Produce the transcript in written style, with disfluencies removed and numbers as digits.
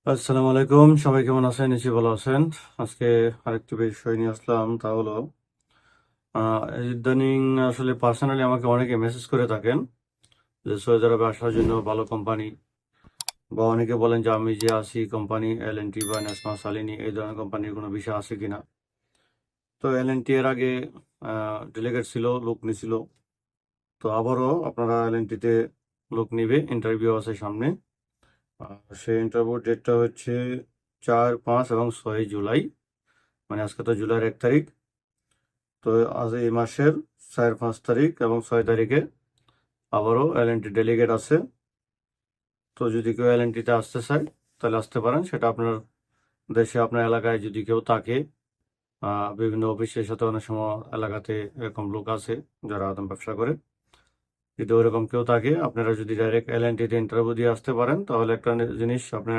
আসসালামু আলাইকুম, সবাই কেমন আছেন? নিশ্চয়ই ভালো আছেন। আজকে আরেকটি বিষয় নিয়ে আসলাম, তা হলো ইদানিং আসলে পার্সোনালি আমাকে অনেকে মেসেজ করে থাকেন যে সৌদি আরবে আসার জন্য ভালো কোম্পানি, বা অনেকে বলেন যে আমি যে আছি কোম্পানি L&T বা ন্যাশনাল সালিনি এই ধরনের কোম্পানির কোনো বিষয় আছে কিনা। তো L&T এর আগে ডেলিগেট ছিল, লোক নিছিল। তো আবারও আপনারা L&T-তে লোক নিবে, ইন্টারভিউ আছে সামনে। সেই ইন্টারভিউ ডেটটা হচ্ছে 4, 5 এবং 6 জুলাই, মানে আজকে তো জুলাইয়ের 1 তারিখ। তো আজ এই মাসের 4, 5 তারিখ এবং 6 তারিখে আবারও L&T ডেলিগেট আছে। তো যদি কেউ L&T-তে আসতে চায় তাহলে আসতে পারেন। সেটা আপনার দেশে, আপনার এলাকায় যদি কেউ থাকে, বিভিন্ন অফিসের সাথে অনেক সময় এলাকাতে এরকম লোক আছে যারা ব্যবসা করে। যদি ওরকম কেউ থাকে, আপনারা যদি ডাইরেক্ট L&T-তে ইন্টারভিউ দিয়ে আসতে পারেন তাহলে একটা জিনিস আপনারা